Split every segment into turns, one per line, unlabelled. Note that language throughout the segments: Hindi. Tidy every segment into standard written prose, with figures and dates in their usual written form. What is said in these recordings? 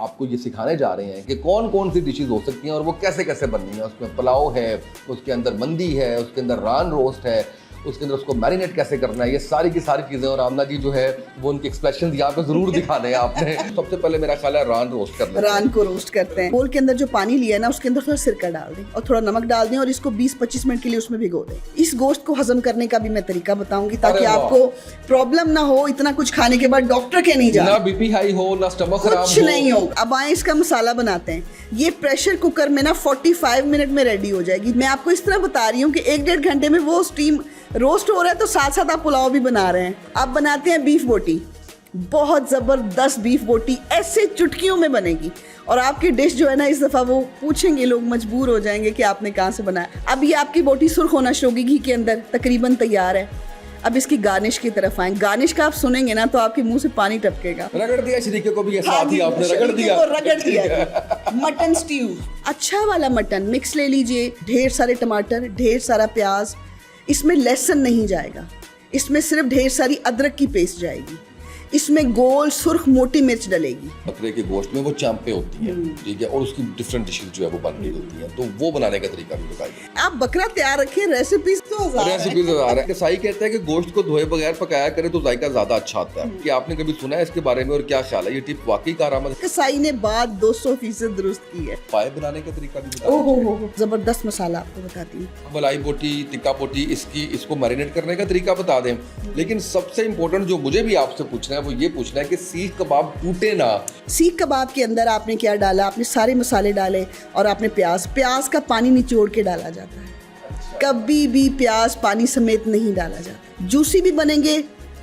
आपको ये सिखाने जा रहे हैं कि कौन कौन सी डिशेज हो सकती हैं और वो कैसे कैसे बननी है। उसमें पुलाव है, उसके अंदर मंदी है, उसके अंदर रान रोस्ट है, उसके अंदर उसको मैरिनेट कैसे करना है, ये सारी की सारी चीज़ें। और आमना जी जो है वो उनके एक्सप्रेशन यहाँ पे जरूर दिखाने हैं आपने। सबसे पहले मेरा ख्याल है रान रोस्ट करना,
रान को रोस्ट करते हैं। बोल के अंदर जो पानी लिया है ना, उसके अंदर थोड़ा सिरका डाल दें और थोड़ा नमक डाल दें और इसको 20-25 मिनट के लिए उसमें भिगो दें। इस गोश्त को हजम करने का भी मैं तरीका बताऊंगी ताकि आपको प्रॉब्लम ना हो, इतना कुछ खाने के बाद डॉक्टर के नहीं जाना,
ना बीपी हाई हो, ना स्टमक खराब हो,
कुछ नहीं हो। अब आए इसका मसाला बनाते हैं। ये प्रेशर कुकर में ना 45 मिनट में रेडी हो जाएगी। मैं आपको इस तरह बता रही हूँ कि 1-1.5 घंटे में वो स्टीम रोस्ट हो रहा है, तो साथ साथ आप पुलाव भी बना रहे हैं। अब बनाते हैं बीफ बोटी। बहुत ज़बरदस्त बीफ बोटी ऐसे चुटकियों में बनेगी और आपकी डिश जो है ना, इस दफ़ा वो पूछेंगे लोग, मजबूर हो जाएंगे कि आपने कहाँ से बनाया। अब ये आपकी बोटी सुर्ख होना शुरू होगी घी के अंदर, तकरीबन तैयार है। अब इसकी गार्निश की तरफ आए। गार्निश का आप सुनेंगे ना तो आपके मुंह से पानी टपकेगा।
रगड़ दिया शरीके को भी, साथ ही आपने रगड़ दिया।
रगड़ दिया। मटन स्ट्यू, अच्छा वाला मटन मिक्स ले लीजिए। ढेर सारे टमाटर, ढेर सारा प्याज, इसमें लहसुन नहीं जाएगा, इसमें सिर्फ ढेर सारी अदरक की पेस्ट जाएगी। इसमें गोल सुर्ख मोटी मिर्च डलेगी।
बकरे के गोश्त में वो चांपे होती हैं, ठीक है, और उसकी डिफरेंट डिशेज जो है वो बन रही होती हैं, तो वो बनाने का तरीका भी बताइए।
आप बकरा तैयार रखिए, रेसिपीज तो हजार है।
रेसिपीज आ रहा है। कसाई कहता है कि गोश्त को धोए बगैर पकाया करे तो जायका ज्यादा अच्छा आता है। कि आपने कभी सुना है इसके बारे में और क्या ख्याल है, ये टिप वाकई कारआमद?
कसाई ने बात 200% दुरुस्त की है।
पाए बनाने का तरीका भी बताइए।
ओहो, जबरदस्त मसाला आपको बताती हूँ।
मलाई बोटी, टिक्का बोटी, इसको मैरिनेट करने का तरीका बता दें। लेकिन सबसे इम्पोर्टेंट जो मुझे भी आपसे पूछना है वो ये पूछना है कि सीख कबाब टूटे ना।
सीख कबाब के अंदर आपने क्या डाला? आपने सारे मसाले डाले और आपने प्याज का पानी निचोड़ के डाला जाता है। कभी भी प्याज पानी समेत नहीं डाला जाता। जूसी भी बनेंगे।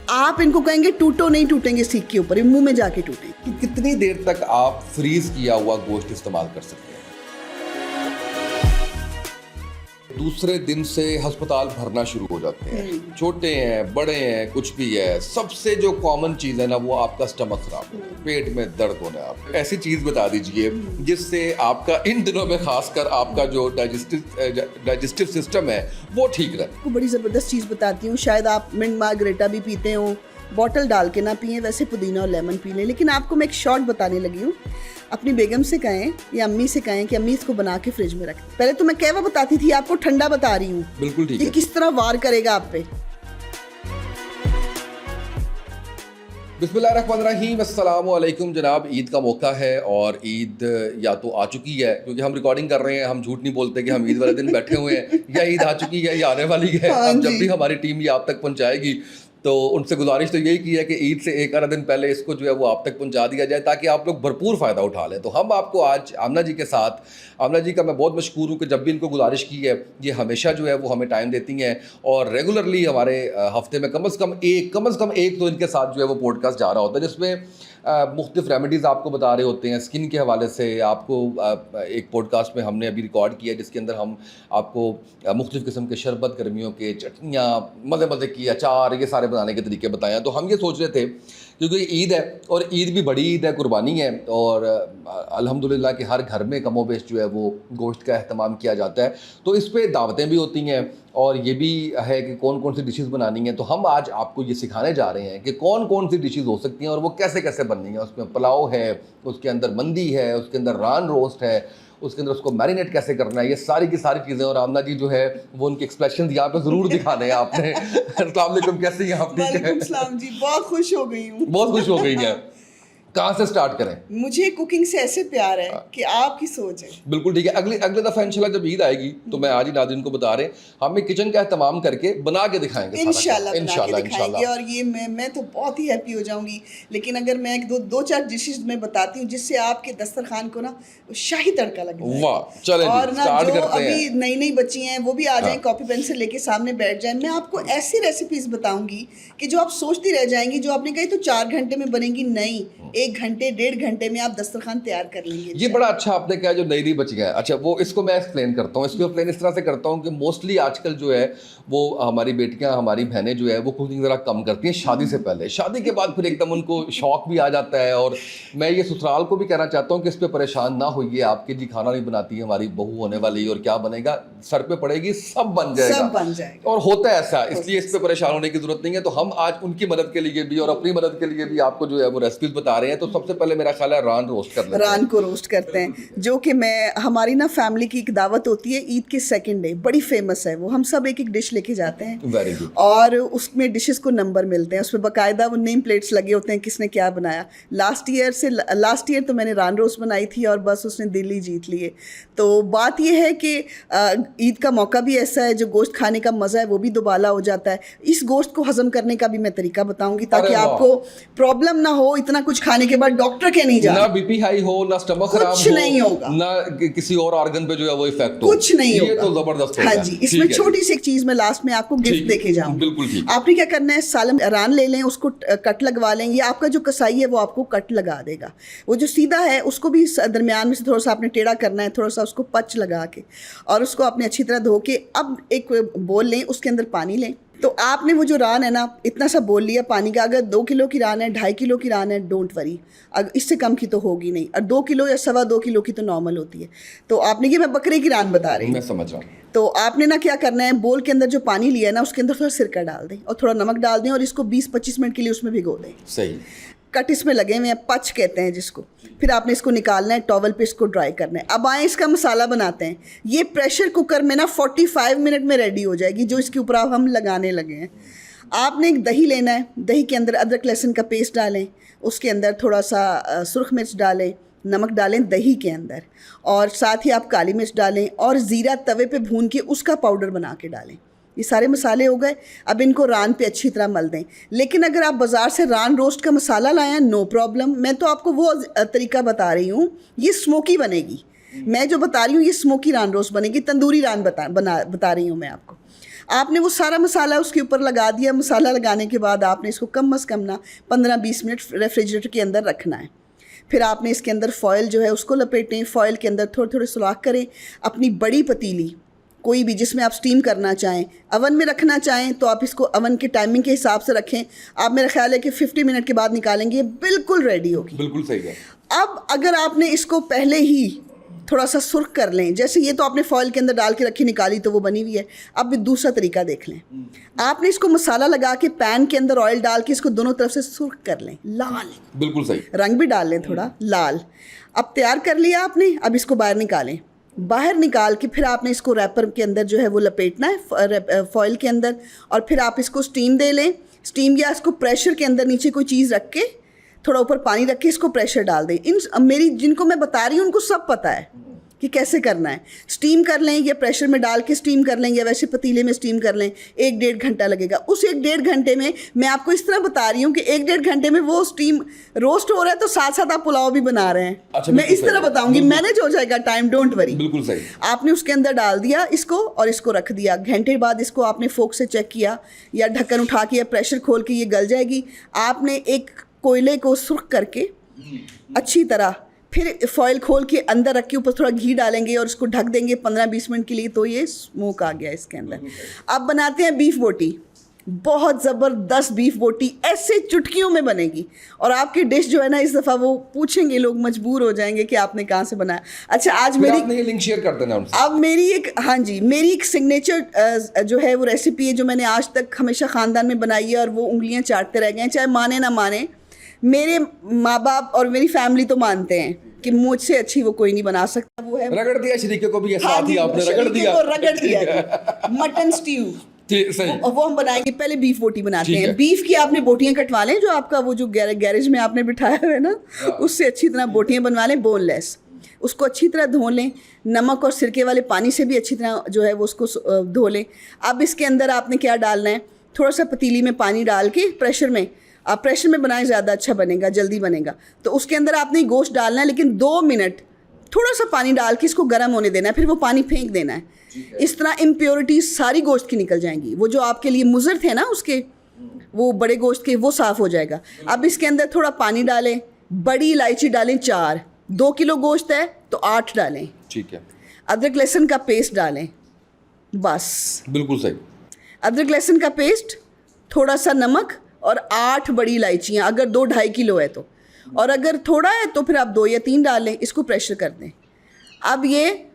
आप इनको कहेंगे टूटो, नहीं टूटेंगे सीख के ऊपर, मुंह में जाके टूटेंगे।
कितनी देर तक आप फ्रीज किया हुआ गोश्त इस्तेमाल कर सकते हैं? दूसरे दिन से अस्पताल भरना शुरू हो जाते हैं, छोटे हैं, बड़े हैं, कुछ भी है। सबसे जो कॉमन चीज़ है ना, वो आपका स्टमक खराब हो, पेट में दर्द होना। आप ऐसी चीज़ बता दीजिए जिससे आपका इन दिनों में खासकर आपका जो डाइजेस्टिव सिस्टम है वो ठीक रहे।
आपको बड़ी ज़बरदस्त चीज़ बताती हूँ। शायद आप मिंट मार्गरेटा भी पीते हो, बॉटल डाल के ना पिए, वैसे पुदीना और लेमन पी लें। लेकिन आपको मैं एक शॉर्ट बताने लगी हूँ। अपनी बेगम से कहें या अम्मी से कहें कि अम्मी इसको बना के फ्रिज में रखें। पहले तो मैं कहवा बताती थी, आपको ठंडा बता रही हूँ।
बिल्कुल ठीक है।
ये किस तरह वार करेगा आप पे।
बिस्मिल्लाहिर्रहमानिर्रहीम, अस्सलामु अलैकुम जनाब। ईद का मौका है और ईद या तो आ चुकी है, क्योंकि हम रिकॉर्डिंग कर रहे हैं, हम झूठ नहीं बोलते कि हम ईद वाले दिन बैठे हुए हैं, या ईद आ चुकी है या आने वाली है। अब जब भी हमारी टीम ये आप तक पहुंचाएगी तो उनसे गुजारिश तो यही की है कि ईद से एक आधा दिन पहले इसको जो है वो आप तक पहुंचा दिया जाए ताकि आप लोग भरपूर फ़ायदा उठा लें। तो हम आपको आज आमना जी के साथ, आमना जी का मैं बहुत मशकूर हूँ कि जब भी इनको गुजारिश की है ये हमेशा जो है वो हमें टाइम देती हैं और रेगुलरली हमारे हफ्ते में कम से कम एक तो इनके साथ जो है वो पॉडकास्ट जा रहा होता है, जिसमें मुख्तलिफ रेमेडीज़ आपको बता रहे होते हैं स्किन के हवाले से। आपको एक पॉडकास्ट में हमने अभी रिकॉर्ड किया जिसके अंदर हम आपको मुख्तलिफ किस्म के शरबत, गर्मियों के चटनियाँ, मज़े की अचार, ये सारे बनाने के तरीके बताए हैं। तो हम ये सोच रहे थे क्योंकि ईद है और ईद भी बड़ी ईद है, कुर्बानी है, और अल्हम्दुलिल्लाह कि हर घर में कमोबेश जो है वो गोश्त का अहतमाम किया जाता है। तो इस पर दावतें भी होती हैं और ये भी है कि कौन कौन सी डिशेस बनानी है। तो हम आज आपको ये सिखाने जा रहे हैं कि कौन कौन सी डिशेस हो सकती हैं और वो कैसे कैसे बननी है। उसमें पुलाव है, उसके अंदर मंदी है, उसके अंदर रान रोस्ट है, उसके अंदर उसको मैरिनेट कैसे करना है, ये सारी की सारी चीज़ें। और आमना जी जो है वो उनके एक्सप्रेशन यहाँ पे ज़रूर दिखाने हैं आपने। अस्सलाम वालेकुम, कैसे हैं आप? ठीक है
जी, बहुत खुश हो गई हूँ।
बहुत खुश हो गई हैं। कहाँ से स्टार्ट करें?
मुझे कुकिंग से ऐसे प्यार है कि आपकी सोच है।
बिल्कुल ठीक है। अगले दफ़ा इंशाल्लाह जब ईद आएगी तो मैं आज ही नाज़रीन को बता रहे हैं, हम एक किचन का एहतमाम करके बना के दिखाएंगे
इंशाल्लाह। और ये मैं तो बहुत ही हैप्पी हो जाऊंगी। लेकिन अगर मैं दो चार डिशेज में बताती हूँ जिससे आपके दस्तरखान को ना शाही तड़का लगे।
वाह, चलें
और ना
स्टार्ट
जो
करते हैं।
अभी नई बच्ची हैं वो भी आ जाएं, कॉपी पेंसिल लेके सामने बैठ जाएं। मैं आपको ऐसी रेसिपीज बताऊंगी कि जो आप सोचती रह जाएंगी, जो आपने कही तो 4 घंटे में बनेंगी, नहीं 1 घंटे 1.5 घंटे में आप दस्तरखान तैयार कर लेंगे।
ये बड़ा अच्छा आपने कहा जो नई बच्चियां हैं। अच्छा, वो इसको मैं एक्सप्लेन करता हूँ। इसको एक्सप्लेन इस तरह से करता हूँ कि मोस्टली आजकल जो है वो हमारी बेटियां, हमारी बहनें जो है वो कुकिंग ज़रा कम करती हैं शादी से पहले। शादी के बाद फिर एकदम उनको शौक भी आ जाता है। और मैं ये ससुराल को भी कहना चाहता हूँ कि इस पर परेशान ना होइए, आपके जी खाना नहीं बनाती हमारी बहू होने वाली, और क्या बनेगा, सर पे पड़ेगी, सब बन जाएगा। और होता है ऐसा, इसलिए इस पर परेशान होने की जरूरत नहीं है। तो हम आज उनकी मदद के लिए भी और अपनी मदद के लिए भी आपको जो है वो रेसिपीज बता रहे हैं। रहे हैं तो सबसे पहले मेरा ख्याल है रान रोस्ट कर लेते हैं।
रान को रोस्ट करते हैं, जो कि हमारी ना फैमिली की एक दावत होती है ईद के सेकंड डे, बड़ी फेमस है वो। हम सब एक एक डिश लेके जाते हैं
वेरी गुड।
और उसमें डिशेस को नंबर मिलते हैं, उसमें बाकायदा वो नेम प्लेट्स लगे होते हैं किसने क्या बनाया। लास्ट ईयर तो मैंने रान रोस्ट बनाई थी और बस उसने दिल ही जीत लिए। तो बात ये है कि ईद का मौका भी ऐसा है, जो गोश्त खाने का मज़ा है वो भी दुबाला हो जाता है। इस गोश्त को हजम करने का भी मैं तरीका बताऊंगी ताकि आपको प्रॉब्लम ना हो इतना कुछ खाने के बाद डॉक्टर के नहीं जाना।
ना बीपी हाई हो, ना स्टमक खराब हो,
कुछ नहीं होगा,
ना किसी और ऑर्गन पे जो है वो इफेक्ट हो,
कुछ नहीं होगा।
ये तो जबरदस्त होगा।
हाँ जी, इसमें छोटी सी एक चीज मैं लास्ट में आपको गिफ्ट देके जाऊंगी।
बिल्कुल ठीक।
आपने क्या करना है, सालम रान ले लें, उसको कट लगवा लें, या आपका जो कसाई है वो आपको कट लगा देगा। वो जो सीधा है उसको भी दरमियान में से थोड़ा सा आपने टेढ़ा करना है, थोड़ा सा उसको पच लगा के, और उसको आपने अच्छी तरह धो के अब एक बोल लें, उसके अंदर पानी लें। तो आपने वो जो रान है ना, इतना सा बोल लिया पानी का। अगर 2 किलो की रान है, 2.5 किलो की रान है, डोंट वरी, अगर इससे कम की तो होगी नहीं, और 2 किलो या 2.25 किलो की तो नॉर्मल होती है। तो आपने ये, मैं बकरे की रान बता रही हूँ,
मैं समझ रहा हूँ।
तो आपने ना क्या करना है, बोल के अंदर जो पानी लिया है ना उसके अंदर थोड़ा सिरका डाल दें और थोड़ा नमक डाल दें और इसको 20-25 मिनट के लिए उसमें भिगो दें।
सही।
कट इसमें लगे हुए हैं, पच कहते हैं जिसको। फिर आपने इसको निकालना है, टॉवल पे इसको ड्राई करना है। अब आए इसका मसाला बनाते हैं। ये प्रेशर कुकर में ना 45 मिनट में रेडी हो जाएगी, जो इसके ऊपर अब हम लगाने लगे हैं। आपने एक दही लेना है, दही के अंदर अदरक लहसुन का पेस्ट डालें, उसके अंदर थोड़ा सा सुरख मिर्च डालें, नमक डालें दही के अंदर, और साथ ही आप काली मिर्च डालें और ज़ीरा तवे पे भून के उसका पाउडर बना के डालें। ये सारे मसाले हो गए। अब इनको रान पे अच्छी तरह मल दें। लेकिन अगर आप बाज़ार से रान रोस्ट का मसाला लाएं, नो प्रॉब्लम, मैं तो आपको वो तरीका बता रही हूँ, ये स्मोकी बनेगी। मैं जो बता रही हूँ ये स्मोकी रान रोस्ट बनेगी, तंदूरी रान बता रही हूँ मैं आपको। आपने वो सारा मसाला उसके ऊपर लगा दिया। मसाला लगाने के बाद आपने इसको कम से कम ना 15-20 मिनट रेफ्रिजरेटर के अंदर रखना है। फिर आपने इसके अंदर फॉयल जो है उसको लपेटें, फॉयल के अंदर थोड़े थोड़े सुराख करें। अपनी बड़ी पतीली कोई भी जिसमें आप स्टीम करना चाहें, अवन में रखना चाहें तो आप इसको अवन के टाइमिंग के हिसाब से रखें। आप, मेरा ख्याल है कि 50 मिनट के बाद निकालेंगे, बिल्कुल रेडी होगी।
बिल्कुल सही है।
अब अगर आपने इसको पहले ही थोड़ा सा सुर्ख कर लें, जैसे ये तो आपने फॉयल के अंदर डाल के रखी, निकाली तो वो बनी हुई है। अब भी दूसरा तरीका देख लें। आपने इसको मसाला लगा के पैन के अंदर ऑयल डाल के इसको दोनों तरफ से सुर्ख कर लें, लाल,
बिल्कुल सही,
रंग भी डाल लें थोड़ा लाल। अब तैयार कर लिया आपने। अब इसको बाहर निकालें। बाहर निकाल के फिर आपने इसको रैपर के अंदर जो है वो लपेटना है फॉयल के अंदर, और फिर आप इसको स्टीम दे लें। स्टीम या इसको प्रेशर के अंदर नीचे कोई चीज़ रख के, थोड़ा ऊपर पानी रख के इसको प्रेशर डाल दें। मेरी जिनको मैं बता रही हूँ उनको सब पता है कि कैसे करना है। स्टीम कर लें या प्रेशर में डाल के स्टीम कर लें या वैसे पतीले में स्टीम कर लें, 1-1.5 घंटा लगेगा। उस 1-1.5 घंटे में मैं आपको इस तरह बता रही हूँ कि 1-1.5 घंटे में वो स्टीम रोस्ट हो रहा है तो साथ साथ आप पुलाव भी बना रहे हैं।
अच्छा,
मैं इस तरह बताऊंगी, मैनेज हो जाएगा टाइम, डोंट वरी।
बिल्कुल सही।
आपने उसके अंदर डाल दिया इसको और इसको रख दिया। घंटे बाद इसको आपने फोक से चेक किया या ढक्कन उठा के या प्रेशर खोल के, ये गल जाएगी। आपने एक कोयले को सुर्ख करके अच्छी तरह, फिर फॉयल खोल के अंदर रख के ऊपर थोड़ा घी डालेंगे और इसको ढक देंगे 15-20 मिनट के लिए, तो ये स्मोक आ गया इसके अंदर। अब बनाते हैं बीफ बोटी। बहुत ज़बरदस्त बीफ बोटी ऐसे चुटकियों में बनेगी, और आपकी डिश जो है ना इस दफ़ा वो पूछेंगे लोग, मजबूर हो जाएंगे कि आपने कहाँ से बनाया। अच्छा, आज मेरी
लिंक शेयर कर देना उनसे।
अब मेरी एक, हाँ जी, मेरी एक सिग्नेचर जो है वो रेसिपी है जो मैंने आज तक हमेशा ख़ानदान में बनाई है, और वो उंगलियाँ चाटते रह गए हैं, चाहे माने ना माने। मेरे माँ बाप और मेरी फैमिली तो मानते हैं कि मुझसे अच्छी वो कोई नहीं बना सकता। वो है,
रगड़ दिया शरीके को भी,
हाँ
साथ ही आपने रगड़
दिया मटन स्ट्यू। वो हम बनाएंगे। पहले बीफ बोटी बनाते हैं। बीफ की आपने बोटियां कटवा लें, जो आपका वो जो गैरेज में आपने बिठाया हुआ है ना, उससे अच्छी तरह बोटियां बनवा लें, बोनलेस। उसको अच्छी तरह धो लें, नमक और सिरके वाले पानी से भी अच्छी तरह जो है वो उसको धो लें। अब इसके अंदर आपने क्या डालना है, थोड़ा सा पतीली में पानी डाल के, प्रेशर में, आप प्रेशर में बनाएं, ज़्यादा अच्छा बनेगा, जल्दी बनेगा। तो उसके अंदर आपने गोश्त डालना है, लेकिन 2 मिनट थोड़ा सा पानी डाल के इसको गर्म होने देना है, फिर वो पानी फेंक देना है। इस तरह इम्प्योरिटीज सारी गोश्त की निकल जाएंगी। वो जो आपके लिए मुज़र थे ना उसके, वो बड़े गोश्त के, वो साफ़ हो जाएगा। अब इसके अंदर थोड़ा पानी डालें, बड़ी इलायची डालें 4, 2 किलो गोश्त है तो 8 डालें,
ठीक है।
अदरक लहसुन का पेस्ट डालें, बस,
बिल्कुल सही।
अदरक लहसुन का पेस्ट, थोड़ा सा नमक और 8 बड़ी इलायचियाँ, अगर 2-2.5 किलो है तो, और अगर थोड़ा है तो फिर आप 2 या 3 डाल लें। इसको प्रेशर कर दें। अब ये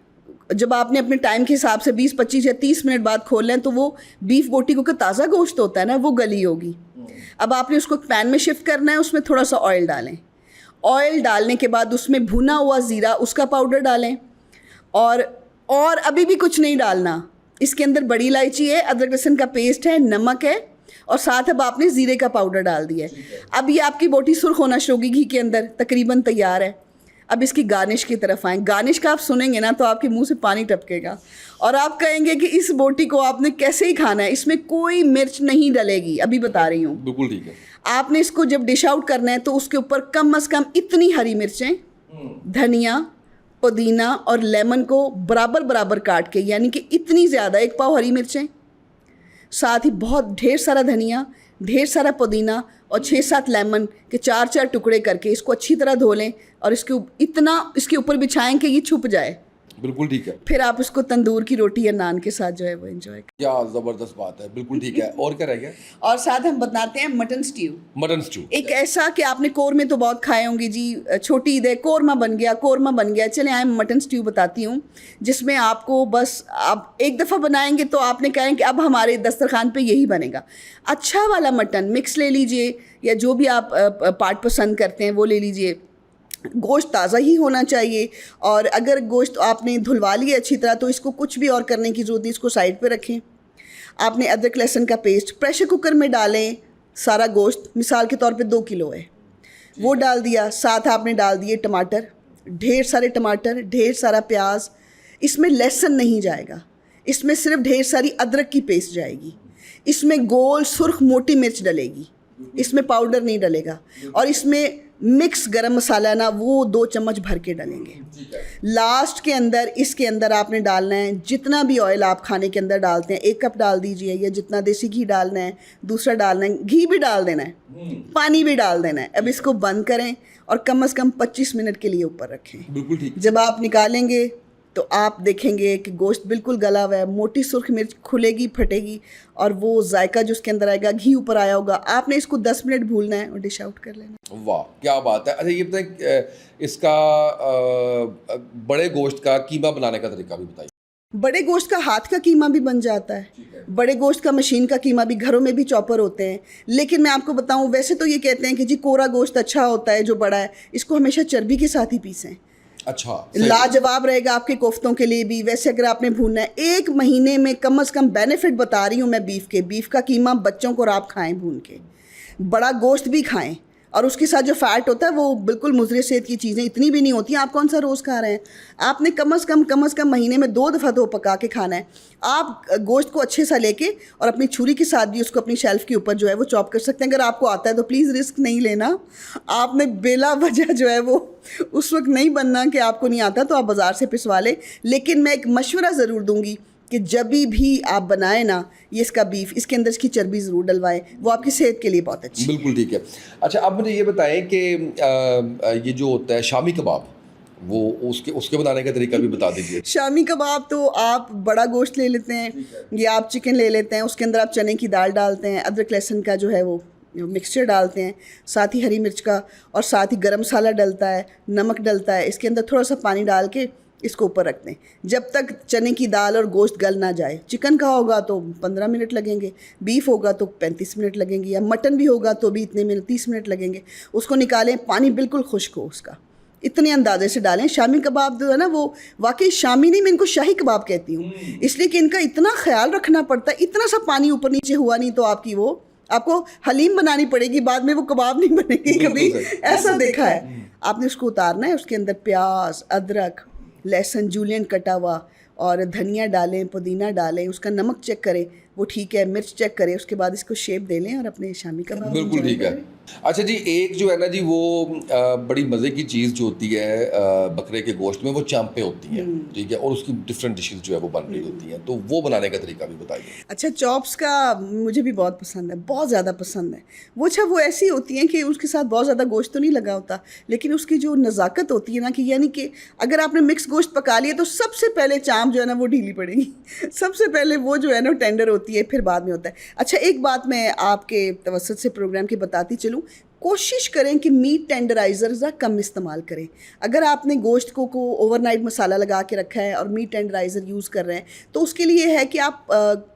जब आपने अपने टाइम के हिसाब से 20-25 या 30 मिनट बाद खोल लें तो वो बीफ बोटी, क्योंकि ताज़ा गोश्त होता है ना, वो गली होगी। अब आपने उसको पैन में शिफ्ट करना है, उसमें थोड़ा सा ऑयल डालें ऑयल डालने के बाद उसमें भुना हुआ ज़ीरा उसका पाउडर डालें, और अभी भी कुछ नहीं डालना। इसके अंदर बड़ी इलायची है, अदरक लहसुन का पेस्ट है, नमक है, और साथ अब आपने ज़ीरे का पाउडर डाल दिया है। अब ये आपकी बोटी सुर्ख होना शुरू होगी घी के अंदर, तकरीबन तैयार है। अब इसकी गार्निश की तरफ आएँ। गार्निश का आप सुनेंगे ना तो आपके मुंह से पानी टपकेगा और आप कहेंगे कि इस बोटी को आपने कैसे ही खाना है, इसमें कोई मिर्च नहीं डलेगी, अभी बता रही हूँ।
बिल्कुल ठीक है।
आपने इसको जब डिश आउट करना है तो उसके ऊपर कम से कम इतनी हरी मिर्चें, धनिया, पुदीना और लेमन को बराबर बराबर काट के, यानी कि इतनी ज़्यादा, 1 पाव हरी मिर्चें, साथ ही बहुत ढेर सारा धनिया, ढेर सारा पुदीना और 6-7 लेमन के 4-4 टुकड़े करके इसको अच्छी तरह धो लें और इसके ऊपर बिछाएं कि ये छुप जाए।
बिल्कुल ठीक है।
फिर आप इसको तंदूर की रोटी या नान के साथ जो है वो एंजॉय।
क्या ज़बरदस्त बात है। बिल्कुल ठीक है। और क्या रह गया?
और साथ हम बताते हैं मटन स्ट्यू।
मटन स्ट्यू
एक ऐसा कि आपने कोरमे तो बहुत खाए होंगे जी, छोटी ईद है, कोरमा बन गया। चले आए मटन स्ट्यू बताती हूँ, जिसमें आपको बस आप एक दफ़ा बनाएंगे तो आपने कहें कि अब हमारे दस्तरखान पे यही बनेगा। अच्छा वाला मटन मिक्स ले लीजिए या जो भी आप पार्ट पसंद करते हैं वो ले लीजिए। गोश्त ताज़ा ही होना चाहिए, और अगर गोश्त आपने धुलवा लिया अच्छी तरह तो इसको कुछ भी और करने की ज़रूरत नहीं, इसको साइड पे रखें। आपने अदरक लहसुन का पेस्ट प्रेशर कुकर में डालें। सारा गोश्त मिसाल के तौर पे 2 किलो है, वो डाल दिया। साथ आपने डाल दिए टमाटर, ढेर सारे टमाटर, ढेर सारा प्याज। इसमें लहसुन नहीं जाएगा, इसमें सिर्फ ढेर सारी अदरक की पेस्ट जाएगी। इसमें गोल सुर्ख मोटी मिर्च डलेगी, इसमें पाउडर नहीं डलेगा। और इसमें मिक्स गरम मसाला ना वो 2 चम्मच भर के डालेंगे। लास्ट के अंदर इसके अंदर आपने डालना है जितना भी ऑयल आप खाने के अंदर डालते हैं, 1 कप डाल दीजिए, या जितना देसी घी डालना है, दूसरा डालना है, घी भी डाल देना है, पानी भी डाल देना है। अब इसको बंद करें और कम से कम 25 मिनट के लिए ऊपर रखें।
बिल्कुल ठीक।
जब आप निकालेंगे तो आप देखेंगे कि गोश्त बिल्कुल गला हुआ है, मोटी सुर्ख मिर्च खुलेगी, फटेगी, और वो जायका जो उसके अंदर आएगा, घी ऊपर आया होगा। आपने इसको 10 मिनट भूलना है और डिश आउट कर लेना।
वाह क्या बात है। अच्छा ये बताएं, इसका बड़े गोश्त का कीमा बनाने का तरीका भी बताइए।
बड़े गोश्त का हाथ का कीमा भी बन जाता है, बड़े गोश्त का मशीन का कीमा भी, घरों में भी चॉपर होते हैं। लेकिन मैं आपको बताऊं, वैसे तो ये कहते हैं कि जी कोरा गोश्त अच्छा होता है जो बड़ा है, इसको हमेशा चर्बी के साथ ही पीसें।
अच्छा,
लाजवाब रहेगा आपके कोफ्तों के लिए भी। वैसे अगर आपने भूनना है, 1 महीने में कम से कम बेनिफिट बता रही हूँ मैं बीफ का कीमा बच्चों को आप खाएं भून के, बड़ा गोश्त भी खाएं, और उसके साथ जो फ़ैट होता है वो बिल्कुल मुज़र सेहत की चीज़ें इतनी भी नहीं होती। आप कौन सा रोज़ खा रहे हैं? आपने कम से कम महीने में 2 दफ़ा तो पका के खाना है। आप गोश्त को अच्छे सा लेके और अपनी छुरी के साथ भी उसको अपनी शेल्फ़ के ऊपर जो है वो चॉप कर सकते हैं। अगर आपको आता है तो प्लीज़ रिस्क नहीं लेना। आपने बेला वजह जो है वो उस वक्त नहीं बनना कि आपको नहीं आता, तो आप बाज़ार से पिसवा लें। लेकिन मैं एक मशवरा ज़रूर दूँगी कि जब भी आप बनाएं ना ये इसका बीफ, इसके अंदर इसकी चर्बी ज़रूर डलवाएं, वो आपकी सेहत के लिए बहुत अच्छी।
बिल्कुल ठीक है। अच्छा अब मुझे ये बताएं कि ये जो होता है शामी कबाब, वो उसके बनाने का तरीका भी बता दीजिए।
शामी कबाब तो आप बड़ा गोश्त ले लेते हैं या आप चिकन ले लेते हैं, उसके अंदर आप चने की दाल डालते हैं, अदरक लहसुन का जो है वो मिक्सचर डालते हैं, साथ ही हरी मिर्च का, और साथ ही गरम मसाला डलता है, नमक डलता है। इसके अंदर थोड़ा सा पानी डाल के इसको ऊपर रख दें जब तक चने की दाल और गोश्त गल ना जाए। चिकन का होगा तो 15 मिनट लगेंगे, बीफ होगा तो 35 मिनट लगेंगे, या मटन भी होगा तो भी इतने मिनट 30 मिनट लगेंगे। उसको निकालें, पानी बिल्कुल खुश्क हो उसका, इतने अंदाजे से डालें। शामी कबाब जो है ना वो वाकई शामी नहीं, मैं इनको शाही कबाब कहती हूँ, इसलिए कि इनका इतना ख्याल रखना पड़ता है। इतना सा पानी ऊपर नीचे हुआ नहीं तो आपको हलीम बनानी पड़ेगी, बाद में वो कबाब नहीं बनेगी कभी, ऐसा देखा है। आपने उसको उतारना है, उसके अंदर प्याज, अदरक, लहसुन जूलियन कटा हुआ और धनिया डालें, पुदीना डालें, उसका नमक चेक करें वो ठीक है, मिर्च चेक करें, उसके बाद इसको शेप दे लें और अपने शामी कबाब।
बिल्कुल ठीक है। अच्छा जी, एक जो है ना जी वो बड़ी मज़े की चीज़ जो होती है बकरे के गोश्त में, वो चांपे होती हैं, ठीक है, और उसकी डिफरेंट डिशेस जो है वो बन रही होती हैं, तो वो बनाने का तरीका भी बताइए।
अच्छा, चॉप्स का मुझे भी बहुत पसंद है, बहुत ज़्यादा पसंद है। वो ऐसी होती हैं कि उसके साथ बहुत ज़्यादा गोश्त तो नहीं लगा होता, लेकिन उसकी जो नज़ाकत होती है ना, कि यानी कि अगर आपने मिक्स गोश्त पका लिया तो सबसे पहले चांप जो है ना वो ढीली पड़ेगी, सबसे पहले वो जो है ना टेंडर होती है, फिर बाद में होता है। अच्छा, एक बात मैं आपके तवज्जुह से प्रोग्राम की बताती चलूँ, कोशिश करें कि मीट टेंडराइज़र ज़रा कम इस्तेमाल करें। अगर आपने गोश्त को ओवरनाइट मसाला लगा के रखा है और मीट टेंडराइज़र यूज़ कर रहे हैं तो उसके लिए है कि आप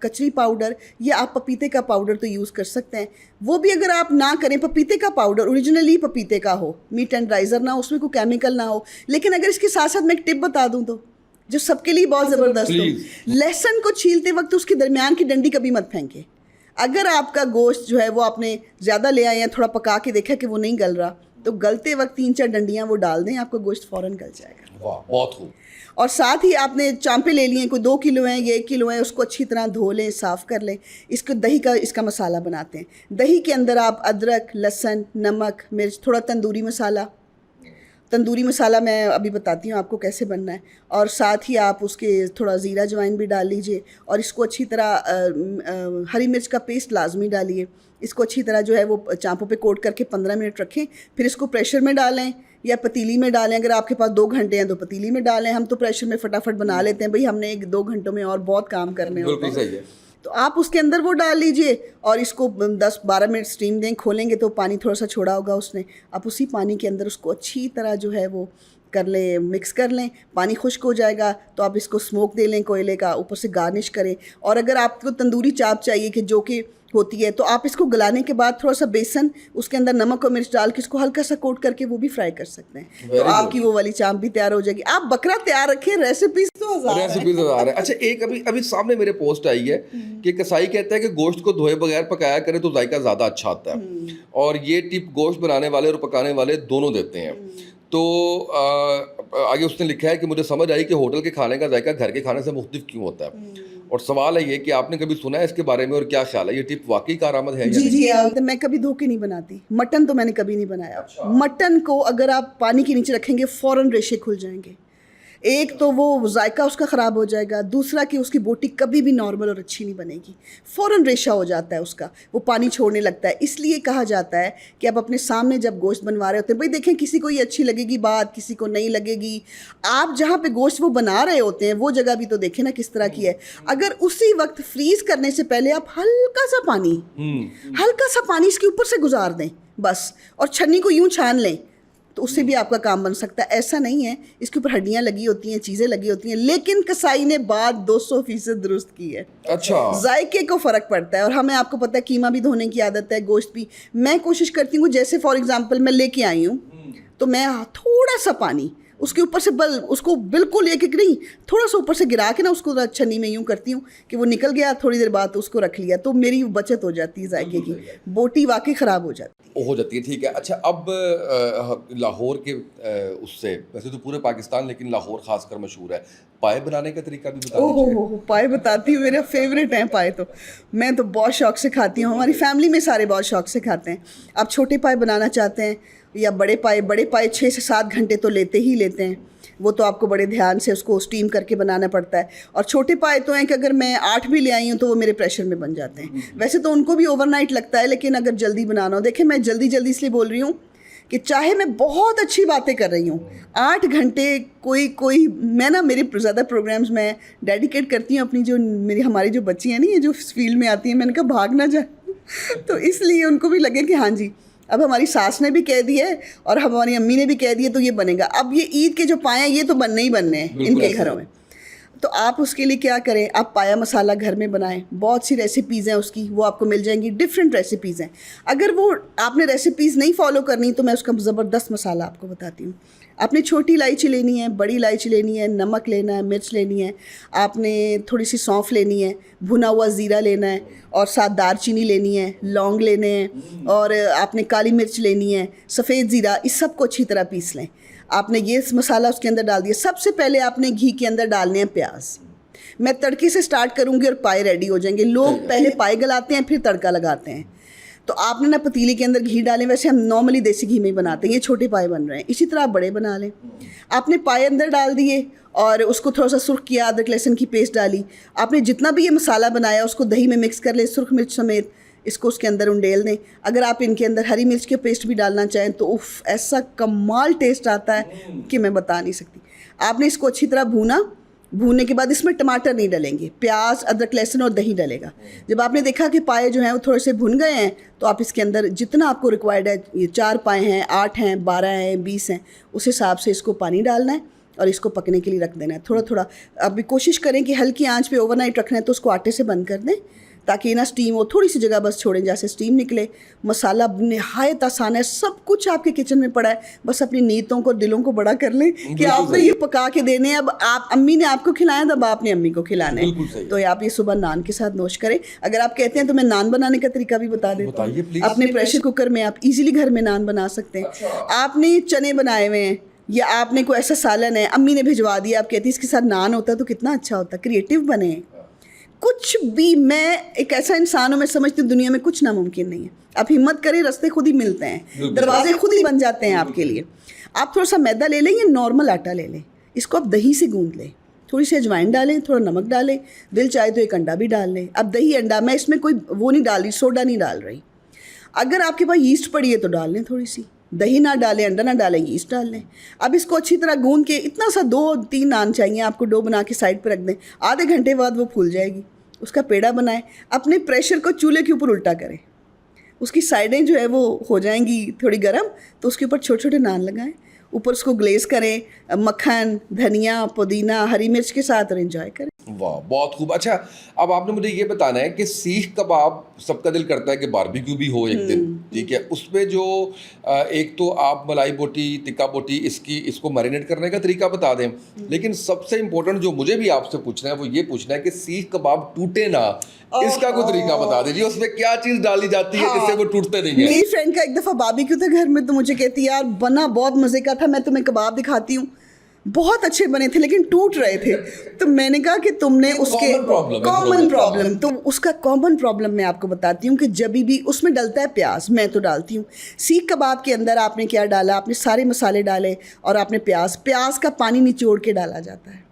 कचरी पाउडर या आप पपीते का पाउडर तो यूज़ कर सकते हैं। वो भी अगर आप ना करें, पपीते का पाउडर ओरिजिनली पपीते का हो, मीट टेंडराइज़र ना हो, उसमें कोई केमिकल ना हो। लेकिन अगर इसके साथ साथ मैं एक टिप बता दूँ तो जो सबके लिए बहुत ज़बरदस्त हो, लहसुन को छीलते वक्त उसकी दरमियान की डंडी कभी मत फेंकें। अगर आपका गोश्त जो है वो आपने ज़्यादा ले आए हैं, थोड़ा पका के देखा कि वो नहीं गल रहा, तो गलते वक्त 3-4 डंडियाँ वो डाल दें, आपका गोश्त फ़ौरन गल जाएगा।
वाह, बहुत खूब।
और साथ ही आपने चांपे ले लिए, कोई 2 किलो हैं या 1 किलो हैं, उसको अच्छी तरह धो लें, साफ़ कर लें। इसको दही का इसका मसाला बनाते हैं। दही के अंदर आप अदरक, लहसुन, नमक, मिर्च, थोड़ा तंदूरी मसाला मैं अभी बताती हूँ आपको कैसे बनना है, और साथ ही आप उसके थोड़ा ज़ीरा अजवाइन भी डाल लीजिए और इसको अच्छी तरह हरी मिर्च का पेस्ट लाजमी डालिए। इसको अच्छी तरह जो है वो चांपों पे कोट करके 15 मिनट रखें, फिर इसको प्रेशर में डालें या पतीली में डालें। अगर आपके पास 2 घंटे हैं तो पतीली में डालें। हम तो प्रेशर में फटाफट बना लेते हैं, भाई हमने 1-2 घंटों में और बहुत काम करने होते हैं।
सही है।
तो आप उसके अंदर वो डाल लीजिए और इसको 10-12 मिनट स्टीम दें। खोलेंगे तो पानी थोड़ा सा छोड़ा होगा उसने, आप उसी पानी के अंदर उसको अच्छी तरह जो है वो कर लें, मिक्स कर लें। पानी खुश्क हो जाएगा तो आप इसको स्मोक दे लें कोयले का, ऊपर से गार्निश करें। और अगर आपको तंदूरी चाप चाहिए कि जो कि होती है, तो आप इसको गलाने के बाद थोड़ा सा बेसन उसके अंदर नमक और मिर्च डाल के इसको हल्का सा कोट करके वो भी फ्राई कर सकते हैं। तो आपकी वो वाली चाप भी तैयार हो जाएगी। आप बकरा तैयार रखें, रेसिपीज तो हजार है।
अच्छा, एक अभी सामने मेरे पोस्ट आई है कि कसाई कहता है कि गोश्त को धोए बगैर पकाया करें तो जायका ज़्यादा अच्छा आता है, और ये टिप गोश्त बनाने वाले और पकाने वाले दोनों देते हैं। तो आगे उसने लिखा है कि मुझे समझ आई कि होटल के खाने का जायका घर के खाने से मुख्तलिफ क्यों होता है, और सवाल है ये कि आपने कभी सुना है इसके बारे में और क्या ख्याल है, ये टिप वाकई कारआमद है?
जी, मैं कभी धोखे नहीं बनाती। मटन तो मैंने कभी नहीं बनाया। मटन को अगर आप पानी के नीचे रखेंगे फ़ौरन रेशे खुल जाएंगे। एक तो वो जायका उसका ख़राब हो जाएगा, दूसरा कि उसकी बोटी कभी भी नॉर्मल और अच्छी नहीं बनेगी। फ़ौरन रेशा हो जाता है उसका, वो पानी छोड़ने लगता है। इसलिए कहा जाता है कि आप अपने सामने जब गोश्त बनवा रहे होते हैं, भाई देखें किसी को ये अच्छी लगेगी बात, किसी को नहीं लगेगी। आप जहाँ पे गोश्त वो बना रहे होते हैं वो जगह भी तो देखें ना किस तरह की है। अगर उसी वक्त फ्रीज़ करने से पहले आप हल्का सा पानी इसके ऊपर से गुजार दें बस, और छन्नी को यूँ छान लें, तो उससे भी आपका काम बन सकता है। ऐसा नहीं है, इसके ऊपर हड्डियाँ लगी होती हैं, चीज़ें लगी होती हैं, लेकिन कसाई ने बात 200% दुरुस्त की है।
अच्छा,
जायके को फ़र्क पड़ता है। और हमें, आपको पता है, कीमा भी धोने की आदत है, गोश्त भी। मैं कोशिश करती हूँ, जैसे फॉर एग्जांपल मैं लेके आई हूँ तो मैं थोड़ा सा पानी उसके ऊपर से उसको बिल्कुल एक नहीं, थोड़ा सा ऊपर से गिरा के ना उसको छन्नी में यूँ करती हूँ कि वो निकल गया, थोड़ी देर बाद उसको रख लिया, तो मेरी बचत हो जाती है जायके की। बोटी वाकई ख़राब हो जाती
है। ठीक है। अच्छा, अब लाहौर के उससे, वैसे तो पूरे पाकिस्तान लेकिन लाहौर खासकर मशहूर है, पाए बनाने का तरीका भी बता दीजिए।
ओहो, पाए बताती हूँ, मेरा फेवरेट है पाए। तो मैं तो बहुत शौक से खाती हूँ, हमारी फैमिली में सारे बहुत शौक से खाते हैं। आप छोटे पाए बनाना चाहते हैं या बड़े पाए 6 से 7 घंटे तो लेते हैं। वो तो आपको बड़े ध्यान से उसको स्टीम करके बनाना पड़ता है। और छोटे पाए तो हैं कि अगर मैं 8 भी ले आई हूँ तो वो मेरे प्रेशर में बन जाते हैं। वैसे तो उनको भी ओवरनाइट लगता है, लेकिन अगर जल्दी बनाना हो, देखें मैं जल्दी इसलिए बोल रही हूँ कि चाहे मैं बहुत अच्छी बातें कर रही हूँ, 8 घंटे कोई मैं ना, मेरे ज़्यादा प्रोग्राम्स मैं डेडिकेट करती हूँ अपनी हमारी जो बच्ची हैं नहीं, जो फील्ड में आती हैं, मैंने कहा भाग ना जाए तो इसलिए उनको भी लगे कि हाँ जी, अब हमारी सास ने भी कह दिया है और हमारी अम्मी ने भी कह दिया तो ये बनेगा। अब ये ईद के जो पाए हैं ये तो बनने ही बनने हैं इनके घरों में। तो आप उसके लिए क्या करें, आप पाया मसाला घर में बनाएं। बहुत सी रेसिपीज़ हैं उसकी, वो आपको मिल जाएंगी, डिफरेंट रेसिपीज़ हैं। अगर वो आपने रेसिपीज़ नहीं फॉलो करनी तो मैं उसका ज़बरदस्त मसाला आपको बताती हूँ। आपने छोटी इलायची लेनी है, बड़ी इलायची लेनी है, नमक लेना है, मिर्च लेनी है, आपने थोड़ी सी सौंफ लेनी है, भुना हुआ ज़ीरा लेना है, और साथ दारचीनी लेनी है, लौंग लेने हैं, और आपने काली मिर्च लेनी है, सफ़ेद ज़ीरा, इस सब को अच्छी तरह पीस लें। आपने ये मसाला उसके अंदर डाल दिया। सबसे पहले आपने घी के अंदर डालने हैं प्याज। मैं तड़के से स्टार्ट करूँगी और पाए रेडी हो जाएंगे। लोग पहले पाए गलाते हैं फिर तड़का लगाते हैं। तो आपने ना पतीले के अंदर घी डालें, वैसे हम नॉर्मली देसी घी में ही बनाते हैं, ये छोटे पाए बन रहे हैं, इसी तरह आप बड़े बना लें। आपने पाए अंदर डाल दिए और उसको थोड़ा सा सुर्ख किया, अदरक लहसुन की पेस्ट डाली। आपने जितना भी ये मसाला बनाया उसको दही में मिक्स कर लें, सुर्ख मिर्च समेत, इसको उसके अंदर उंडेल दें। अगर आप इनके अंदर हरी मिर्च की पेस्ट भी डालना चाहें तो उफ, ऐसा कमाल टेस्ट आता है कि मैं बता नहीं सकती। आपने इसको अच्छी तरह भूना भूनने के बाद इसमें टमाटर नहीं डलेंगे, प्याज, अदरक, लहसुन और दही डलेगा। जब आपने देखा कि पाए जो हैं वो थोड़े से भुन गए हैं तो आप इसके अंदर जितना आपको रिक्वायर्ड है, ये 4 पाए हैं, 8 हैं, 12 हैं, 20 हैं, उस हिसाब से इसको पानी डालना है और इसको पकने के लिए रख देना है थोड़ा थोड़ा। अभी कोशिश करें कि हल्की आंच पे ओवरनाइट रखना है तो उसको आटे से बंद कर दें ताकि ना स्टीम हो, थोड़ी सी जगह बस छोड़ें जैसे स्टीम निकले। मसाला निहायत आसान है, सब कुछ आपके किचन में पड़ा है, बस अपनी नीयतों को, दिलों को बड़ा कर लें कि आपने ये पका के देने हैं। अब आप, अम्मी ने आपको खिलाया तो अब आपने अम्मी को खिलाना है, तो आप ये सुबह नान के साथ नोश करें। अगर आप कहते हैं तो मैं नान बनाने का तरीका भी बता देता हूँ। अपने प्रेशर कुकर में आप इजीली घर में नान बना सकते हैं। आपने चने बनाए हुए हैं या आपने कोई ऐसा सालन है, अम्मी ने भिजवा दिया, आप कहती है इसके साथ नान होता तो कितना अच्छा होता। क्रिएटिव बने, कुछ भी। मैं एक ऐसा इंसान हूँ, मैं समझती हूँ दुनिया में कुछ नामुमकिन नहीं है। आप हिम्मत करें, रास्ते खुद ही मिलते हैं, दरवाजे खुद ही बन जाते हैं आपके लिए। आप थोड़ा सा मैदा ले लें या नॉर्मल आटा ले लें, इसको आप दही से गूंद लें, थोड़ी सी अजवाइन डालें, थोड़ा नमक डालें, दिल चाहे तो एक अंडा भी डाल लें। अब दही अंडा, मैं इसमें कोई वो नहीं डाल रही, सोडा नहीं डाल रही। अगर आपके पास यीस्ट पड़ी है तो डाल लें थोड़ी सी, दही ना डालें, अंडा ना डालें, यीस्ट डाल लें। अब इसको अच्छी तरह गूंद के, इतना सा 2-3 नान चाहिए आपको, डो बना के साइड पर रख दें। आधे घंटे बाद वो फूल जाएगी, उसका पेड़ा बनाएं। अपने प्रेशर को चूल्हे के ऊपर उल्टा करें, उसकी साइडें जो है वो हो जाएंगी थोड़ी गर्म, तो उसके ऊपर छोटे छोटे नान लगाएं, ऊपर उसको ग्लेज करें मक्खन, धनिया, पुदीना, हरी मिर्च के साथ और एंजॉय करें।
वाह, बहुत खूब। अच्छा, अब आपने मुझे ये बताना है कि सीख कबाब सबका दिल करता है कि बारबेक्यू भी हो एक दिन, ठीक है। उसमें जो एक तो आप मलाई बोटी, टिक्का बोटी, इसको मैरिनेट करने का तरीका बता दें, लेकिन सबसे इम्पोर्टेंट जो मुझे भी आपसे पूछना है वो ये पूछना है कि सीख कबाब टूटे ना, इसका कोई तरीका बता दीजिए। उसमें क्या चीज़ डाली जाती है जिससे वो टूटते नहीं है?
मेरी फ्रेंड का एक दफ़ा बारबेक्यू था घर में, तो मुझे कहती यार बना बहुत मज़े का था, मैं तुम्हें कबाब दिखाती हूँ, बहुत अच्छे बने थे लेकिन टूट रहे थे। तो मैंने कहा कि तुमने उसके कॉमन प्रॉब्लम, तो उसका कॉमन प्रॉब्लम मैं आपको बताती हूँ कि जब भी उसमें डलता है प्याज, मैं तो डालती हूँ। सीख कबाब के अंदर आपने क्या डाला, आपने सारे मसाले डाले और आपने प्याज का पानी निचोड़ के डाला जाता है।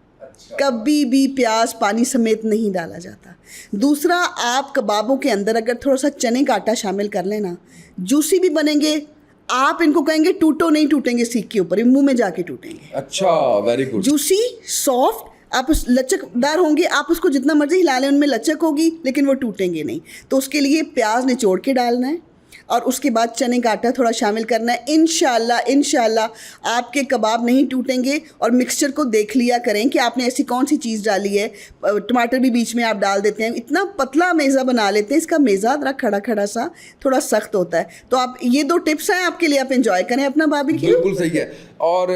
कभी भी प्याज पानी समेत नहीं डाला जाता। दूसरा, आप कबाबों के अंदर अगर थोड़ा सा चने का आटा शामिल कर लेना, जूसी भी बनेंगे। आप इनको कहेंगे टूटो, नहीं टूटेंगे सीख के ऊपर, मुंह में जाके टूटेंगे।
अच्छा, वेरी गुड।
जूसी, सॉफ्ट, आप लचकदार होंगे, आप उसको जितना मर्जी हिला लें उनमें लचक होगी लेकिन वो टूटेंगे नहीं। तो उसके लिए प्याज निचोड़ के डालना है और उसके बाद चने का आटा थोड़ा शामिल करना है। इंशाल्लाह आपके कबाब नहीं टूटेंगे। और मिक्सचर को देख लिया करें कि आपने ऐसी कौन सी चीज़ डाली है। टमाटर भी बीच में आप डाल देते हैं, इतना पतला मेज़ा बना लेते हैं, इसका मेज़ा जरा खड़ा खड़ा सा थोड़ा सख्त होता है। तो आप ये 2 टिप्स हैं आपके लिए, आप एंजॉय करें अपना बारबेक्यू।
बिल्कुल सही है। और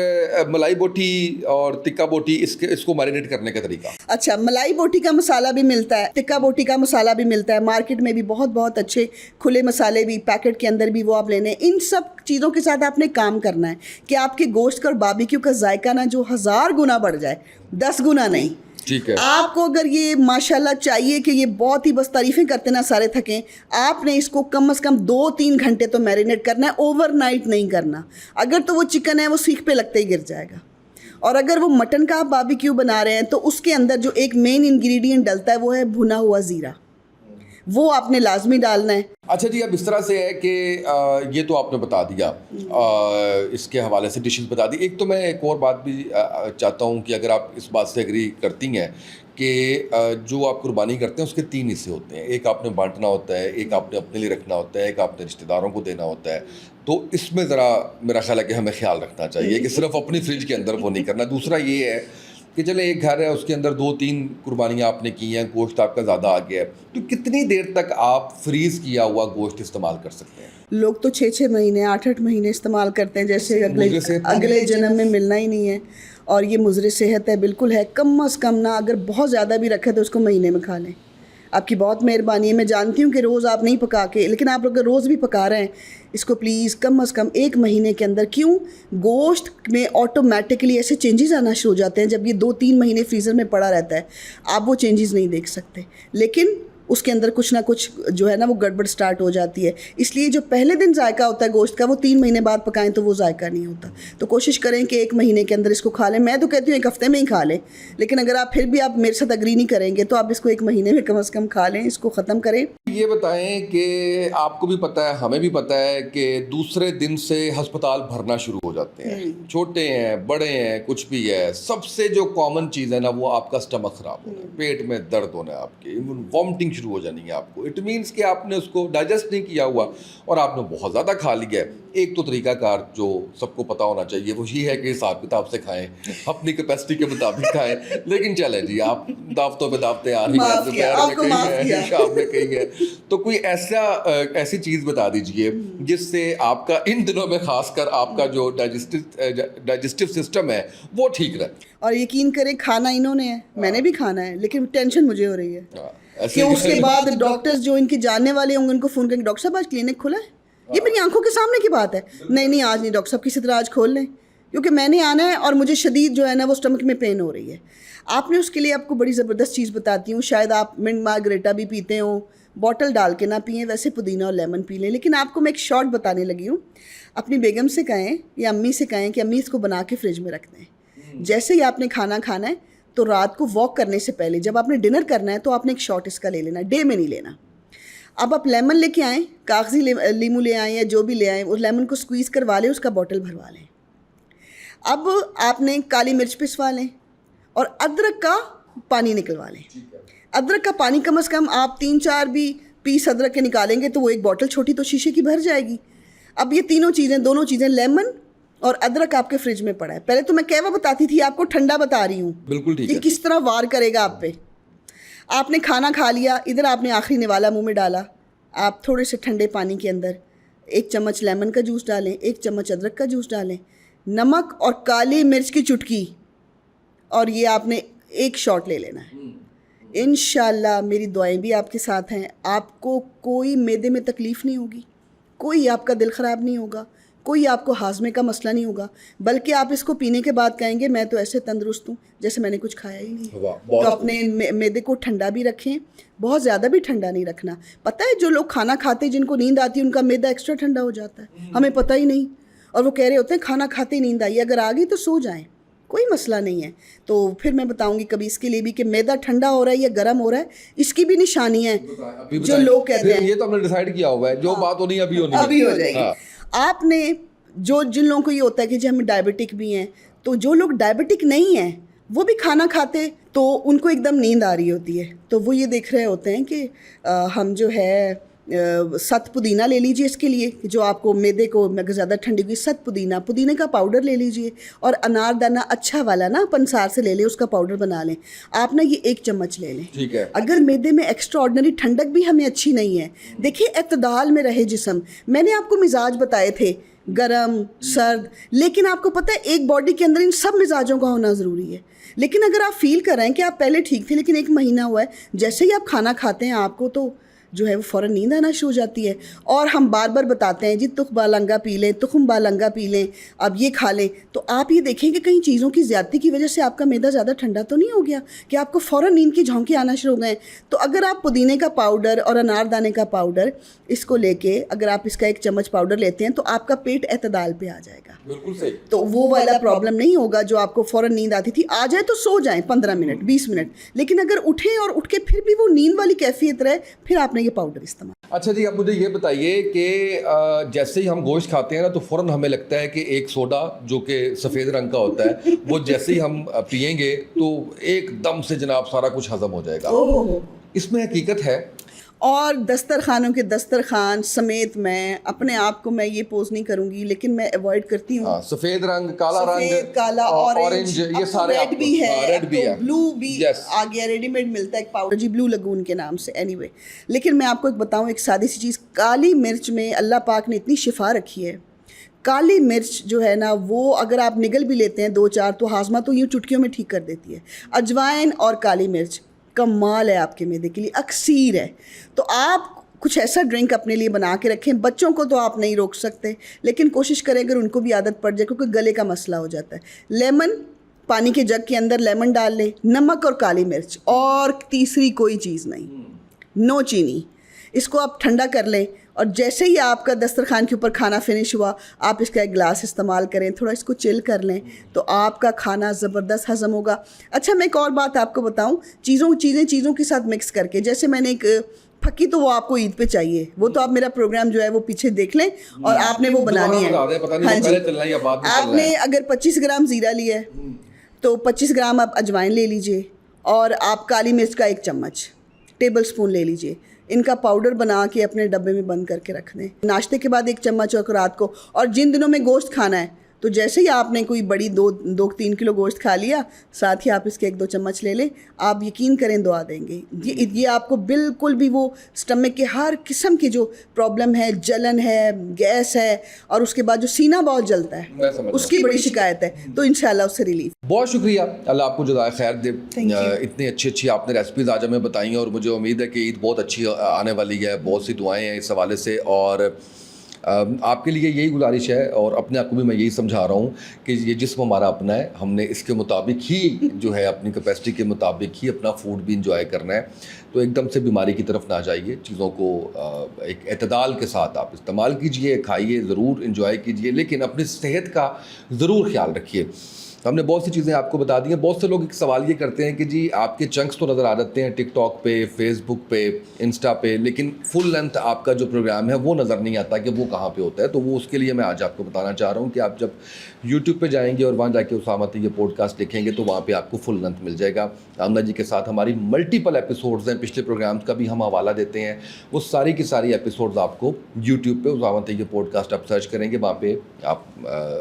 मलाई बोटी और टिक्का बोटी, इसको मैरिनेट करने का तरीका?
अच्छा, मलाई बोटी का मसाला भी मिलता है, टिक्का बोटी का मसाला भी मिलता है मार्केट में भी, बहुत अच्छे खुले मसाले भी पैकेट के अंदर भी वो आप लेने। इन सब चीज़ों के साथ आपने काम करना है कि आपके गोश्त का और बारबेक्यू का जायका ना जो 1000 गुना बढ़ जाए, 10 गुना नहीं।
ठीक है।
आपको अगर ये माशाल्लाह चाहिए कि ये बहुत ही बस तारीफ़ें करते ना सारे थकें, आपने इसको कम से कम 2-3 घंटे तो मैरिनेट करना है, ओवरनाइट नहीं करना। अगर तो वो चिकन है वो सीख पे लगते ही गिर जाएगा। और अगर वो मटन का आप बारबेक्यू बना रहे हैं तो उसके अंदर जो एक मेन इंग्रेडिएंट डलता है वो है भुना हुआ ज़ीरा, वो आपने लाजमी डालना है।
अच्छा जी, अब इस तरह से है कि ये तो आपने बता दिया, इसके हवाले से डिशेस बता दी। एक तो मैं एक और बात भी चाहता हूँ कि अगर आप इस बात से एग्री करती हैं कि जो आप कुर्बानी करते हैं उसके 3 हिस्से होते हैं। एक आपने बांटना होता है, एक आपने अपने लिए रखना होता है, एक आपने रिश्तेदारों को देना होता है। तो इसमें ज़रा मेरा ख्याल है कि हमें ख्याल रखना चाहिए कि सिर्फ अपनी फ्रिज के अंदर वो नहीं करना। दूसरा ये है कि चले एक घर है उसके अंदर 2-3 कुर्बानियाँ आपने की हैं, गोश्त आपका ज़्यादा आ गया है, तो कितनी देर तक आप फ्रीज़ किया हुआ गोश्त इस्तेमाल कर सकते हैं?
लोग तो 6-6 महीने 8-8 महीने इस्तेमाल करते हैं, जैसे अगले जन्म में मिलना ही नहीं है। और ये मुज़र सेहत है, बिल्कुल है। कम अज़ कम ना, अगर बहुत ज़्यादा भी रखे तो उसको महीने में खा लें। आपकी बहुत मेहरबानी है। मैं जानती हूँ कि रोज़ आप नहीं पका के, लेकिन आप अगर रोज़ भी पका रहे हैं इसको प्लीज़ कम अज़ कम 1 महीने के अंदर। क्यों? गोश्त में ऑटोमेटिकली ऐसे चेंजेस आना शुरू हो जाते हैं जब ये 2-3 महीने फ्रीज़र में पड़ा रहता है, आप वो चेंजेस नहीं देख सकते। लेकिन उसके अंदर कुछ ना कुछ जो है ना वो गड़बड़ स्टार्ट हो जाती है। इसलिए जो पहले दिन जायका होता है गोश्त का, वो 3 महीने बाद पकाएं तो वो जायका नहीं होता। तो कोशिश करें कि 1 महीने के अंदर इसको खा लें। मैं तो कहती हूँ 1 हफ्ते में ही खा लें, लेकिन अगर आप फिर भी आप मेरे साथ अग्री नहीं करेंगे तो आप इसको 1 महीने में कम से कम खा लें, इसको ख़त्म करें।
ये बताएं कि आपको भी पता है, हमें भी पता है कि दूसरे दिन से अस्पताल भरना शुरू हो जाते हैं, छोटे हैं बड़े हैं कुछ भी है, सबसे जो कॉमन चीज़ है ना वो आपका स्टमक खराब होना है, पेट में दर्द होना है, आपके वॉमिटिंग शुरू हो जानी है आपको। इट मीन्स कि आपने उसको डाइजेस्ट नहीं किया हुआ और आपने बहुत ज़्यादा खा लिया है। एक तो तरीकाकार जो सबको पता होना चाहिए वो ये है कि हिसाब किताब से खाएं, अपनी कैपेसिटी के मुताबिक खाएं। लेकिन चलें जी, आप दावतों पे दावतें आ रही हैं, दोपहर में कहीं है, शाम में कहीं है, तो कोई ऐसी चीज़ बता दीजिए जिससे आपका इन दिनों में खासकर आपका जो डाइजेस्टिव सिस्टम है वो ठीक रहे।
और यकीन करें खाना इन्होंने है, मैंने भी खाना है, लेकिन टेंशन मुझे हो रही है कि उसके बाद डॉक्टर्स जो इनके जानने वाले होंगे उनको फ़ोन करेंगे, डॉक्टर साहब आज क्लिनिक खुला है। ये मेरी आंखों के सामने की बात है। नहीं आज नहीं डॉक्टर साहब, किसी तरह आज खोल लें, क्योंकि मैंने आना है और मुझे शदीद जो है ना वो स्टमक में पेन हो रही है। आपने उसके लिए आपको बड़ी ज़बरदस्त चीज़ बताती हूँ, शायद आप मिंट मार्गरेटा भी पीते हो, बॉटल डाल के ना पिएं, वैसे पुदीना और लेमन पी लें। लेकिन आपको मैं एक शॉर्ट बताने लगी हूँ, अपनी बेगम से कहें या अम्मी से कहें कि अम्मी इसको बना के फ्रिज में रख दें। जैसे ही आपने खाना खाना है तो रात को वॉक करने से पहले, जब आपने डिनर करना है तो आपने एक शॉट इसका ले लेना, डे में नहीं लेना। अब आप लेमन लेके आएँ, कागजी लीमू ले आएँ या जो भी ले आएँ, उस लेमन को स्क्वीज़ करवा लें, उसका बॉटल भरवा लें। अब आपने काली मिर्च पिसवा लें और अदरक का पानी निकलवा लें। अदरक का पानी कम से कम आप 3-4 भी पीस अदरक के निकालेंगे तो वो एक बॉटल छोटी तो शीशे की भर जाएगी। अब ये दोनों चीज़ें लेमन और अदरक आपके फ्रिज में पड़ा है। पहले तो मैं कहवा बताती थी, आपको ठंडा बता रही हूँ।
बिल्कुल ठीक है।
कि किस तरह वार करेगा आप पे। आपने खाना खा लिया, इधर आपने आखिरी निवाला मुंह में डाला, आप थोड़े से ठंडे पानी के अंदर 1 चम्मच लेमन का जूस डालें, 1 चम्मच अदरक का जूस डालें, नमक और काली मिर्च की चुटकी, और ये आपने 1 शॉट ले लेना है। इंशाल्लाह मेरी दुआएं भी आपके साथ हैं, आपको कोई मैदे में तकलीफ़ नहीं होगी, कोई आपका दिल ख़राब नहीं होगा, कोई आपको हाजमे का मसला नहीं होगा, बल्कि आप इसको पीने के बाद कहेंगे मैं तो ऐसे तंदुरुस्त हूँ जैसे मैंने कुछ खाया ही नहीं। तो अपने मैदे को ठंडा भी रखें, बहुत ज़्यादा भी ठंडा नहीं रखना। पता है जो लोग खाना खाते जिनको नींद आती है उनका मैदा एक्स्ट्रा ठंडा हो जाता है, हमें पता ही नहीं, और वो कह रहे होते हैं खाना खाते ही नींद आई, अगर आ गई तो सो जाएं, कोई मसला नहीं है। तो फिर मैं बताऊंगी कभी इसके लिए भी कि मैदा ठंडा हो रहा है या गर्म हो रहा है, इसकी भी निशानी है जो लोग कहते हैं।
ये तो हमने डिसाइड किया हुआ है, जो बात होनी अभी होनी है,
अभी हो जाएगी। आपने जिन लोगों को ये होता है कि हम डायबिटिक भी हैं, तो जो लोग डायबिटिक नहीं हैं वो भी खाना खाते तो उनको एकदम नींद आ रही होती है, तो वो ये देख रहे होते हैं कि हम जो है सत पुदीना ले लीजिए इसके लिए, जो आपको मैदे को अगर ज़्यादा ठंडी हुई, सत पुदीने का पाउडर ले लीजिए, और अनारदाना अच्छा वाला ना पंसार से ले लें, उसका पाउडर बना लें। आप ना ये 1 चम्मच ले लें।
ठीक है।
अगर मैदे में एक्स्ट्रा ऑर्डिनरी ठंडक भी हमें अच्छी नहीं है, देखिए एतदाल में रहे जिस्म। मैंने आपको मिजाज बताए थे, गरम सर्द, लेकिन आपको पता है एक बॉडी के अंदर इन सब मिजाजों का होना ज़रूरी है। लेकिन अगर आप फील कर रहे हैं कि आप पहले ठीक थे लेकिन 1 महीना हुआ है, जैसे ही आप खाना खाते हैं आपको तो जो है वो फ़ौरन नींद आना शुरू हो जाती है। और हम बार बार बताते हैं जी तुख बालंगा पी लें, तुखम बालंगा पी लें, अब ये खा लें, तो आप ये देखें कि कहीं चीज़ों की ज़्यादती की वजह से आपका मैदा ज़्यादा ठंडा तो नहीं हो गया कि आपको फ़ौरन नींद की झोंके आना शुरू हो गए। तो अगर आप पुदीने का पाउडर और अनारदाने का पाउडर इसको लेके अगर आप इसका 1 चम्मच पाउडर लेते हैं तो आपका पेट एतदाल पे आ जाएगा।
बिल्कुल सही।
तो वो वाला प्रॉब्लम नहीं होगा जो आपको फ़ौरन नींद आती थी। आ जाए तो सो जाएं 15 मिनट 20 मिनट, लेकिन अगर उठें और उठ के फिर भी वो नींद वाली कैफियत रहे, फिर आपने ये पाउडर इस्तेमाल।
अच्छा जी, अब मुझे ये बताइए कि जैसे ही हम गोश्त खाते हैं ना तो फ़ौरन हमें लगता है कि एक सोडा जो कि सफ़ेद रंग का होता है वो जैसे ही हम पिएंगे तो एकदम से जनाब सारा कुछ हज़म हो जाएगा। इसमें हकीकत है?
और दस्तरखानों के दस्तरखान समेत मैं अपने आप को मैं ये पोज नहीं करूंगी, लेकिन मैं अवॉइड करती हूँ।
सफ़ेद रंग, काला रंग,
काला, ऑरेंज,
ये सारे
रेड भी है,
रेड भी है,
ब्लू भी आ गया, रेडीमेड मिलता है एक पाउडर जी, ब्लू लगून के नाम से। एनीवे, लेकिन मैं आपको एक बताऊँ एक सादी सी चीज़, काली मिर्च में अल्लाह पाक ने इतनी शिफा रखी है। काली मिर्च जो है ना वो अगर आप निगल भी लेते हैं 2-4 तो हाजमा तो यूँ चुटकियों में ठीक कर देती है। अजवाइन और काली मिर्च कमाल है आपके मैदे के लिए, अक्सीर है। तो आप कुछ ऐसा ड्रिंक अपने लिए बना के रखें। बच्चों को तो आप नहीं रोक सकते, लेकिन कोशिश करें अगर उनको भी आदत पड़ जाए, क्योंकि गले का मसला हो जाता है। लेमन, पानी के जग के अंदर लेमन डाल लें, नमक और काली मिर्च, और तीसरी कोई चीज़ नहीं, नो चीनी। इसको आप ठंडा कर लें और जैसे ही आपका दस्तरखान के ऊपर खाना फिनिश हुआ, आप इसका एक गिलास इस्तेमाल करें, थोड़ा इसको चिल कर लें तो आपका खाना ज़बरदस्त हज़म होगा। अच्छा, मैं एक और बात आपको बताऊं, चीज़ों के साथ मिक्स करके, जैसे मैंने एक फक्की, तो वो आपको ईद पे चाहिए, वो तो आप मेरा प्रोग्राम जो है वो पीछे देख लें और आपने वो बनानी है। हाँ जी, आपने अगर 25 ग्राम ज़ीरा लिया है तो 25 ग्राम आप अजवाइन ले लीजिए और आप काली मिर्च का 1 चम्मच टेबल स्पून ले लीजिए। इनका पाउडर बना के अपने डब्बे में बंद करके रख दें। नाश्ते के बाद 1 चम्मच और रात को। और जिन दिनों में गोश्त खाना है तो जैसे ही आपने कोई बड़ी 2-3 किलो गोश्त खा लिया, साथ ही आप इसके 1-2 चम्मच ले लें, आप यकीन करें दुआ देंगे। ये आपको बिल्कुल भी वो स्टमक के हर किस्म की जो प्रॉब्लम है, जलन है, गैस है और उसके बाद जो सीना बहुत जलता है, उसकी बड़ी शिकायत है, तो इंशाल्लाह उससे रिलीफ।
बहुत शुक्रिया, अल्लाह आपको जज़ाए खैर दे। इतनी अच्छी आपने रेसिपीज़ आज हमें बताई और मुझे उम्मीद है कि ईद बहुत अच्छी आने वाली है। बहुत सी दुआएं हैं इस हवाले से और आपके लिए यही गुजारिश है और अपने आप को भी मैं यही समझा रहा हूँ कि ये जिस्म हमारा अपना है, हमने इसके मुताबिक ही जो है अपनी कैपेसिटी के मुताबिक ही अपना फूड भी इंजॉय करना है। तो एकदम से बीमारी की तरफ ना जाइए, चीज़ों को एक एतदाल के साथ आप इस्तेमाल कीजिए, खाइए ज़रूर, इंजॉय कीजिए, लेकिन अपनी सेहत का ज़रूर ख्याल रखिए। हमने बहुत सी चीज़ें आपको बता दी हैं। बहुत से लोग एक सवाल ये करते हैं कि जी आपके चंक्स तो नज़र आ जाते हैं टिकटॉक पे, फेसबुक पे, इंस्टा पे, लेकिन फुल लेंथ आपका जो प्रोग्राम है वो नज़र नहीं आता कि वो कहाँ पे होता है। तो वो उसके लिए मैं आज आपको बताना चाह रहा हूँ कि आप जब यूट्यूब पे जाएंगे और वहाँ जाके उसामा तैयब ये पॉडकास्ट देखेंगे तो वहाँ पे आपको फुल लेंथ मिल जाएगा। आमना जी के साथ हमारी मल्टीपल एपिसोड्स हैं, पिछले प्रोग्राम्स का भी हम हवाला देते हैं। वो सारी की सारी एपिसोड्स आपको यूट्यूब पे उसामा तैयब पॉडकास्ट आप सर्च करेंगे, वहाँ पे आप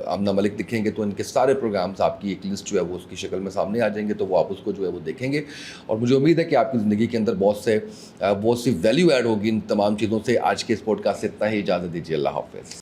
आमना मलिक दिखेंगे तो इनके सारे प्रोग्राम्स आपकी एक लिस्ट जो है वो उसकी शक्ल में सामने आ जाएंगे, तो वो आप उसको जो है वो देखेंगे। और मुझे उम्मीद है कि आपकी ज़िंदगी के अंदर बहुत सी वैल्यू ऐड होगी इन तमाम चीज़ों से। आज के इस पॉडकास्ट से इतना ही, इजाज़त दीजिए, अल्लाह हाफ़िज़।